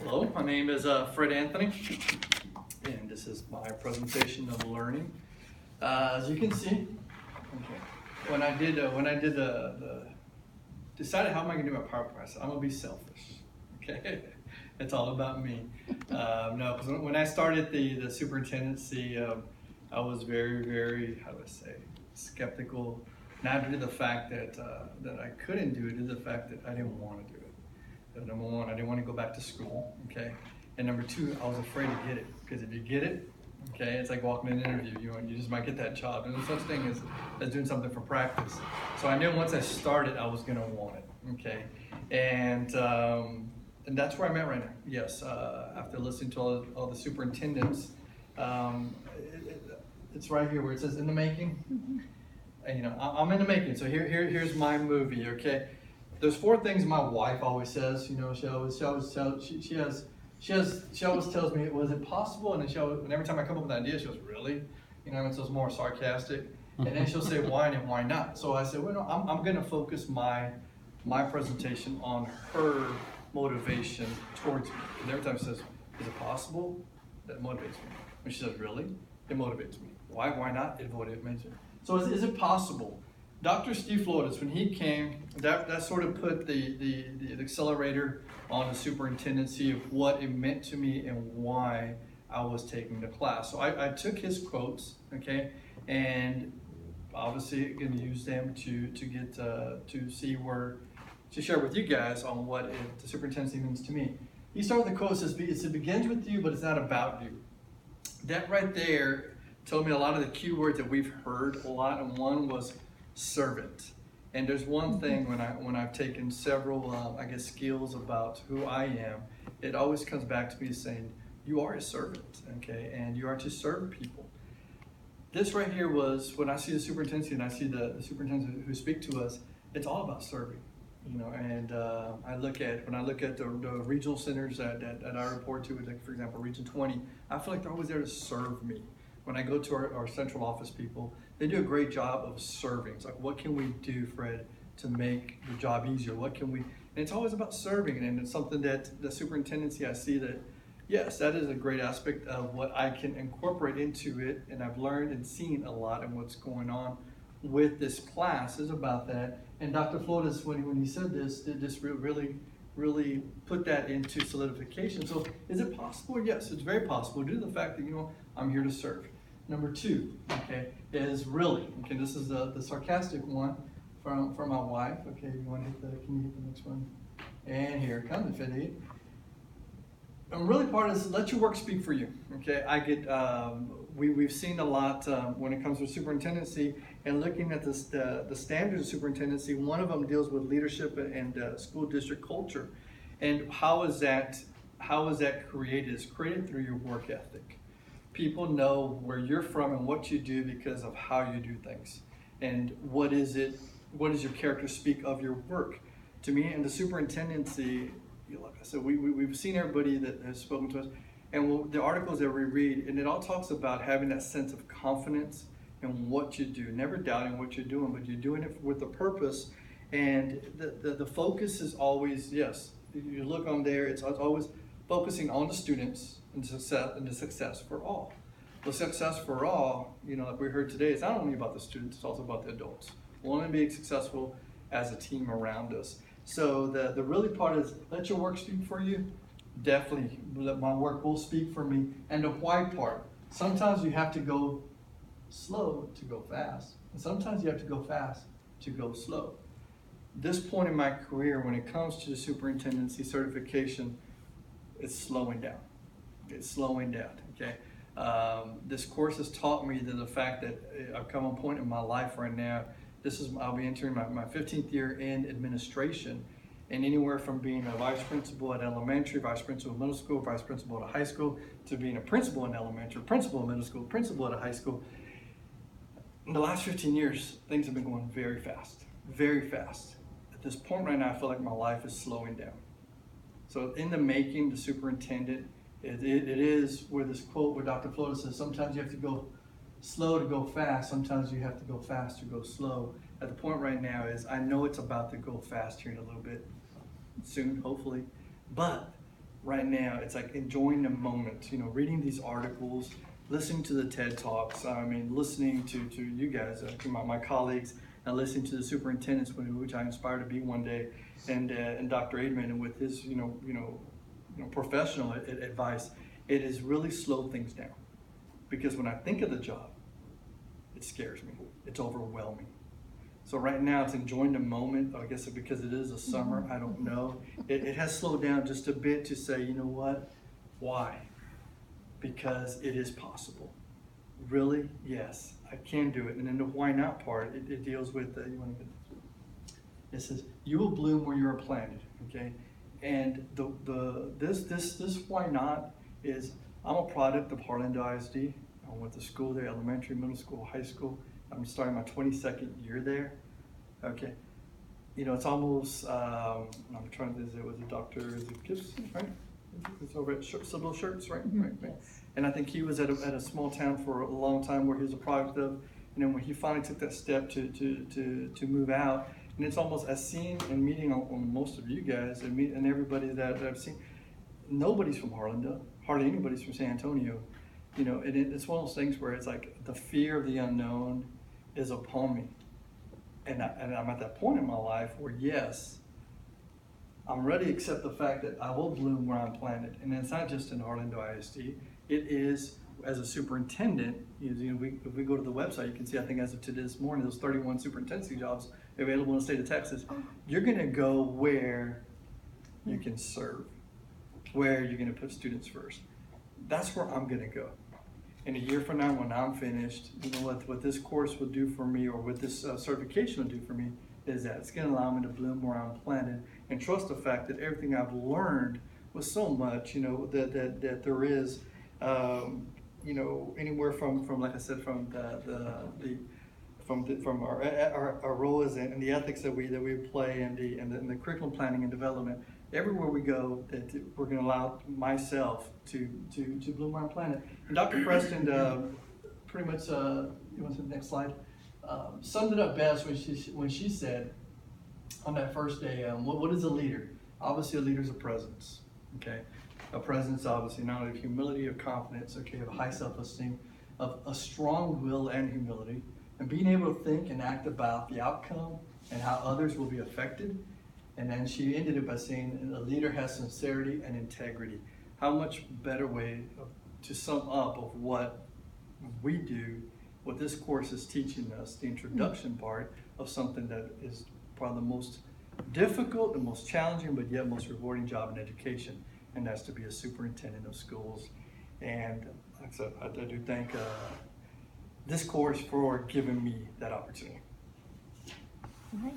Hello, my name is Fred Anthony, and this is my presentation of learning. As you can see, when I did decided how am I going to do my PowerPoint, I said I'm going to be selfish. Okay, it's all about me. No, because when I started the superintendency, I was very, how do I say, skeptical. Not due to the fact that I couldn't do it, due to the fact that I didn't want to do it. Number one, I didn't want to go back to school, okay? And number two, I was afraid to get it, because if you get it, okay, it's like walking in an interview, you just might get that job. There's no such thing as doing something for practice. So I knew once I started, I was gonna want it, okay? And that's where I'm at right now. Yes, after listening to all the superintendents, it's right here where it says in the making. And, I'm in the making, so here's my movie, okay? There's four things my wife always says. She always tells me, was it possible? And then every time I come up with an idea, she goes, really? And so it's more sarcastic. And then she'll say, why and why not? So I said, well, no, I'm going to focus my presentation on her motivation towards me. And every time she says, is it possible? That motivates me. When she says, really? It motivates me. Why not? It motivates me. So is it possible? Dr. Steve Flores, when he came, that sort of put the accelerator on the superintendency of what it meant to me and why I was taking the class. So I took his quotes, okay, and obviously going to use them to get to see to share with you guys on what the superintendency means to me. He started the quote, says, it begins with you, but it's not about you. That right there told me a lot of the key words that we've heard a lot, and one was servant. And there's one thing when I've taken several skills about who I am, it always comes back to me saying you are a servant, okay, and you are to serve people. This right here was when I see the superintendent and I see the superintendents who speak to us, it's all about serving, and when I look at the regional centers that I report to, like for example Region 20, I feel like they're always there to serve me. When I go to our central office people, they do a great job of serving. It's like, what can we do, Fred, to make the job easier? What can we, and it's always about serving, and it's something that the superintendency, I see that, yes, that is a great aspect of what I can incorporate into it, and I've learned and seen a lot in what's going on with this class is about that. And Dr. Flores, when he said this, did this really put that into solidification. So is it possible? Yes, it's very possible due to the fact that, I'm here to serve. Number two, okay, is really, okay, this is the sarcastic one from my wife. Okay, can you hit the next one? And here it comes, if it ain't. And really part is let your work speak for you. Okay, I get, we've seen a lot when it comes to superintendency and looking at the standards of superintendency. One of them deals with leadership and school district culture. And how is that created? It's created through your work ethic. People know where you're from and what you do because of how you do things. And what does your character speak of your work? To me, in the superintendency, like I said, we've seen everybody that has spoken to us, and the articles that we read, and it all talks about having that sense of confidence in what you do, never doubting what you're doing, but you're doing it with a purpose. And the focus is always, yes, you look on there, it's always focusing on the students and the success for all. The success for all, like we heard today, it's not only about the students, it's also about the adults. We want to be successful as a team around us. So the really part is let your work speak for you. Definitely, let my work will speak for me. And the why part, sometimes you have to go slow to go fast. And sometimes you have to go fast to go slow. This point in my career, when it comes to the superintendency certification, it's slowing down. It's slowing down, okay? This course has taught me that the fact that I've come to a point in my life right now, I'll be entering my 15th year in administration, and anywhere from being a vice principal at elementary, vice principal at middle school, vice principal at a high school, to being a principal in elementary, principal in middle school, principal at a high school. In the last 15 years, things have been going very fast, very fast. At this point right now, I feel like my life is slowing down. So in the making, the superintendent, it is where this quote where Dr. Flores says, sometimes you have to go slow to go fast, sometimes you have to go fast to go slow. At the point right now is, I know it's about to go fast here in a little bit, soon, hopefully, but right now, it's like enjoying the moment, you know, reading these articles, listening to the TED Talks, I mean, listening to you guys, my colleagues, and listening to the superintendents, which I aspire to be one day, and Dr. Aidman, and with his, professional advice, it has really slowed things down. Because when I think of the job, it scares me. It's overwhelming. So right now it's enjoying the moment. I guess because it is a summer, I don't know. It has slowed down just a bit to say, you know what? Why? Because it is possible. Really? Yes, I can do it. And then the why not part, it deals with, it says, you will bloom where you are planted, okay? And this why not is, I'm a product of Harlandale ISD. I went to school there, elementary, middle school, high school. I'm starting my 22nd year there, okay? You know, it's almost, I'm trying to, was it Dr. Gibson, right? It's over at Civil Shirts, right? Mm-hmm. Right. Yes. And I think he was at a small town for a long time where he was a product of, and then when he finally took that step to move out, and it's almost as seeing and meeting on most of you guys and everybody that I've seen, nobody's from Harlandale, hardly anybody's from San Antonio. You know, it's one of those things where it's like the fear of the unknown is upon me. And I'm at that point in my life where, yes, I'm ready to accept the fact that I will bloom where I'm planted. And it's not just in Harlandale ISD. It is, as a superintendent, if we go to the website, you can see, I think as of today this morning, those 31 superintendency jobs available in the state of Texas. You're going to go where you can serve, where you're going to put students first. That's where I'm going to go. And a year from now, when I'm finished, you know what this course will do for me, or what this certification will do for me, is that it's going to allow me to bloom where I'm planted and trust the fact that everything I've learned was so much, you know, that there is, you know, anywhere from like I said, from from our role as and the ethics that we play, and the curriculum planning and development. Everywhere we go, that we're going to allow myself to bloom where I'm planted. And Dr. Preston pretty much, you want to the next slide, summed it up best when she said on that first day, what is a leader? Obviously, a leader is a presence. Okay, a presence, obviously, not only of humility, of confidence, okay, of high self-esteem, of a strong will and humility, and being able to think and act about the outcome and how others will be affected. And then she ended it by saying, a leader has sincerity and integrity. How much better way to sum up of what we do, what this course is teaching us, the introduction part of something that is probably the most difficult, the most challenging, but yet most rewarding job in education, and that's to be a superintendent of schools. And like I said, I do thank this course for giving me that opportunity.